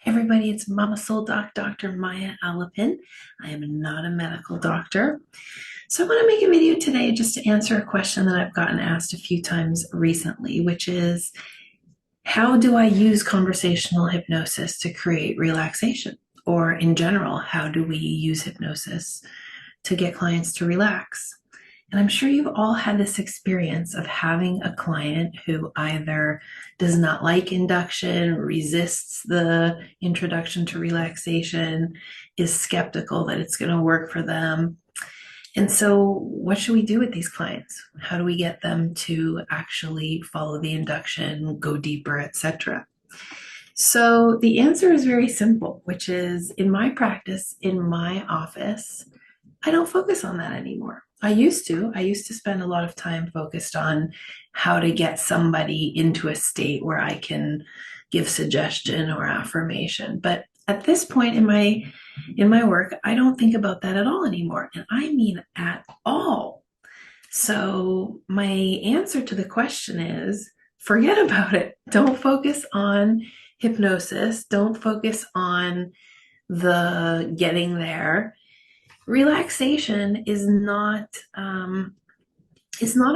Hey everybody, it's Mama Soul Doc, Dr. Maya Alapin. I am not a medical doctor. So I want to make a video today just to answer a question that I've gotten asked a few times recently, which is, how do I use conversational hypnosis to create relaxation? Or in general, how do we use hypnosis to get clients to relax? And I'm sure you've all had this experience of having a client who either does not like induction, resists the introduction to relaxation, is skeptical that it's going to work for them. And so, what should we do with these clients? How do we get them to actually follow the induction, go deeper, etc.? So, the answer is very simple, which is in my practice, in my office, I don't focus on that anymore. I used to. I used to spend a lot of time focused on how to get somebody into a state where I can give suggestion or affirmation. But at this point in my work, I don't think about that at all anymore. And I mean at all. So my answer to the question is forget about it. Don't focus on hypnosis. Don't focus on the getting there. Relaxation is not a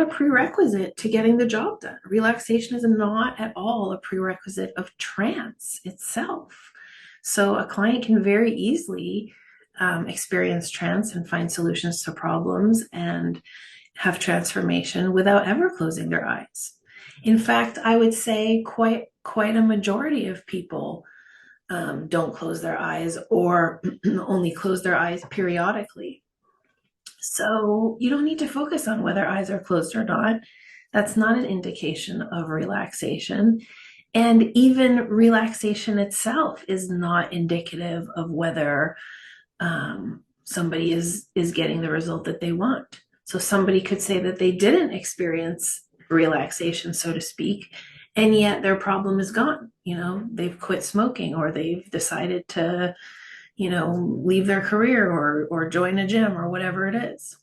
prerequisite to getting the job done. Relaxation is not at all a prerequisite of trance itself. So a client can very easily experience trance and find solutions to problems and have transformation without ever closing their eyes. In fact, I would say quite a majority of people don't close their eyes or only close their eyes periodically. So you don't need to focus on whether eyes are closed or not. That's not an indication of relaxation. And even relaxation itself is not indicative of whether somebody is getting the result that they want. So somebody could say that they didn't experience relaxation, so to speak, and yet their problem is gone. They've quit smoking, or they've decided to, leave their career or join a gym or whatever it is.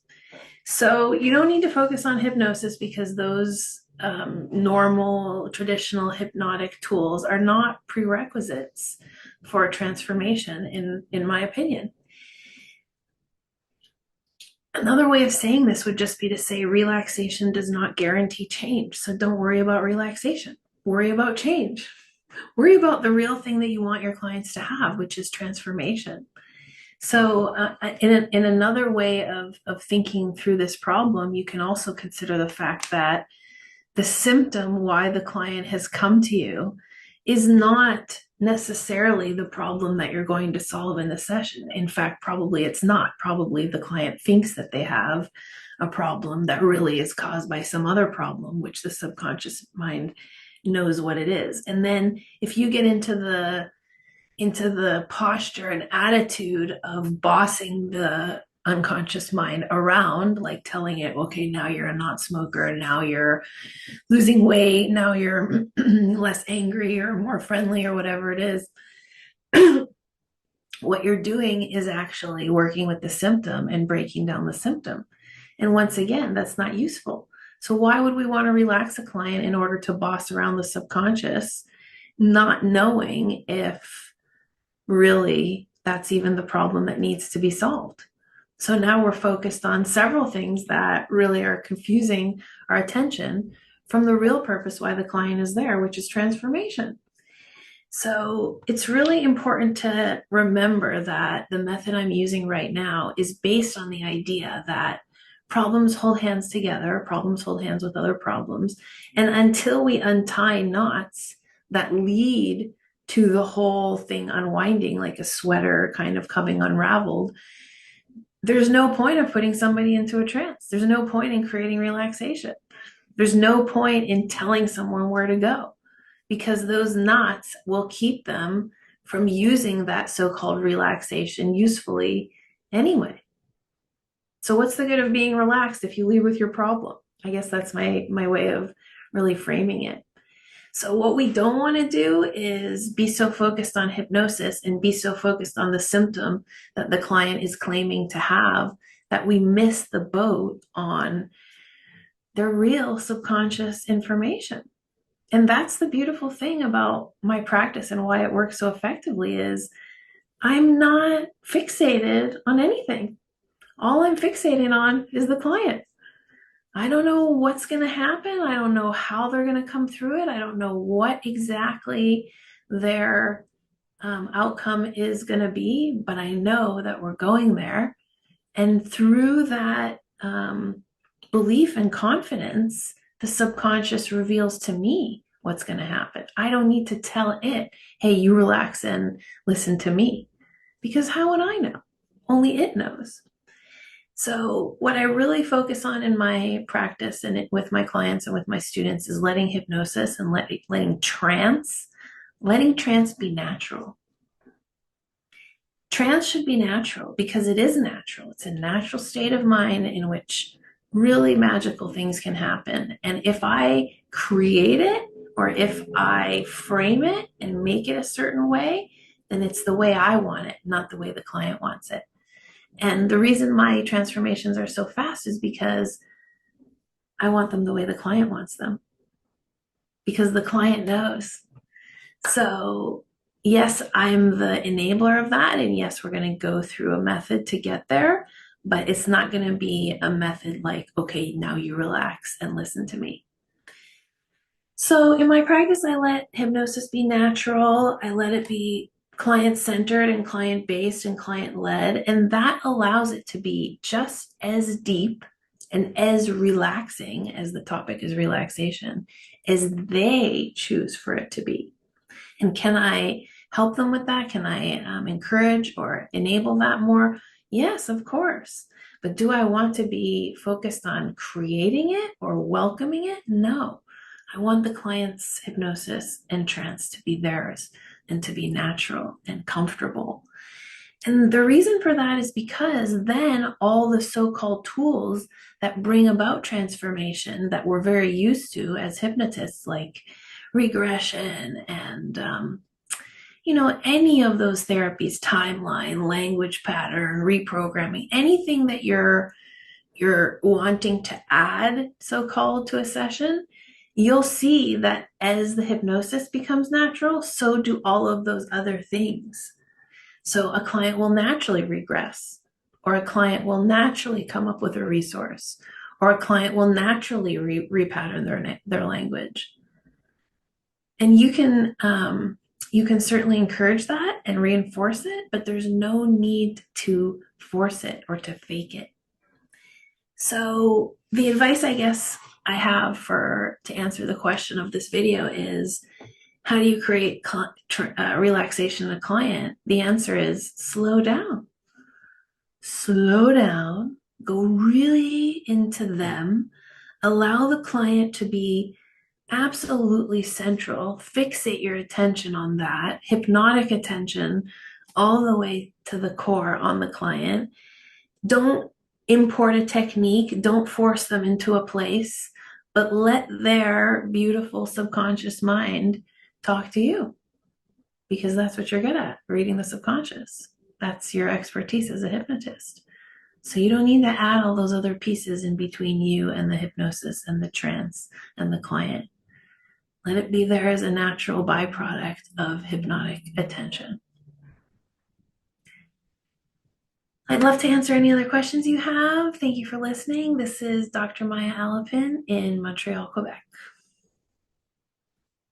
So you don't need to focus on hypnosis because those normal, traditional hypnotic tools are not prerequisites for transformation, in my opinion. Another way of saying this would just be to say relaxation does not guarantee change. So don't worry about relaxation. Worry about change. Worry about the real thing that you want your clients to have, which is transformation. So in another way of thinking through this problem, you can also consider the fact that the symptom why the client has come to you is not necessarily the problem that you're going to solve in the session. In fact, probably it's not. Probably the client thinks that they have a problem that really is caused by some other problem, which the subconscious mind knows what it is. And then if you get into the posture and attitude of bossing the unconscious mind around, like telling it, okay, now you're a not smoker, now you're losing weight, now you're less angry or more friendly or whatever it is, what you're doing is actually working with the symptom and breaking down the symptom. And once again, that's not useful. So why would we want to relax a client in order to boss around the subconscious, not knowing if really that's even the problem that needs to be solved? So now we're focused on several things that really are confusing our attention from the real purpose why the client is there, which is transformation. So it's really important to remember that the method I'm using right now is based on the idea that problems hold hands together, problems hold hands with other problems. And until we untie knots that lead to the whole thing unwinding, like a sweater kind of coming unraveled, there's no point of putting somebody into a trance. There's no point in creating relaxation. There's no point in telling someone where to go, because those knots will keep them from using that so-called relaxation usefully anyway. So what's the good of being relaxed if you leave with your problem? I guess that's my way of really framing it. So what we don't want to do is be so focused on hypnosis and be so focused on the symptom that the client is claiming to have that we miss the boat on their real subconscious information. And that's the beautiful thing about my practice and why it works so effectively is I'm not fixated on anything. All I'm fixated on is the client. I don't know what's going to happen. I don't know how they're going to come through it. I don't know what exactly their outcome is going to be, but I know that we're going there. And through that belief and confidence, the subconscious reveals to me what's going to happen. I don't need to tell it, hey, you relax and listen to me. Because how would I know? Only it knows. So, what I really focus on in my practice and with my clients and with my students is letting hypnosis and letting trance be natural. Trance should be natural because it is natural. It's a natural state of mind in which really magical things can happen. And if I create it or if I frame it and make it a certain way, then it's the way I want it, not the way the client wants it. And the reason my transformations are so fast is because I want them the way the client wants them, because the client knows. So, yes, I'm the enabler of that. And yes, we're going to go through a method to get there, but it's not going to be a method like, okay, now you relax and listen to me. So, in my practice, I let hypnosis be natural, I let it be client centered and client based and client led. And that allows it to be just as deep and as relaxing, as the topic is relaxation, as they choose for it to be. And can I help them with that? Can I encourage or enable that more? Yes, of course. But do I want to be focused on creating it or welcoming it? No. I want the client's hypnosis and trance to be theirs and to be natural and comfortable. And the reason for that is because then all the so-called tools that bring about transformation that we're very used to as hypnotists, like regression and any of those therapies, timeline, language pattern, reprogramming, anything that you're wanting to add, so-called, to a session, you'll see that as the hypnosis becomes natural, so do all of those other things. So a client will naturally regress, or a client will naturally come up with a resource, or a client will naturally repattern their language. And you can certainly encourage that and reinforce it, but there's no need to force it or to fake it. So the advice I guess I have to answer the question of this video is, how do you create relaxation in a client? The answer is slow down. Slow down, go really into them, allow the client to be absolutely central. Fixate your attention on that, hypnotic attention, all the way to the core on the client. Don't import a technique, don't force them into a place, but let their beautiful subconscious mind talk to you, because that's what you're good at, reading the subconscious. That's your expertise as a hypnotist. So you don't need to add all those other pieces in between you and the hypnosis and the trance and the client. Let it be there as a natural byproduct of hypnotic attention. I'd love to answer any other questions you have. Thank you for listening. This is Dr. Maya Alapin in Montreal, Quebec.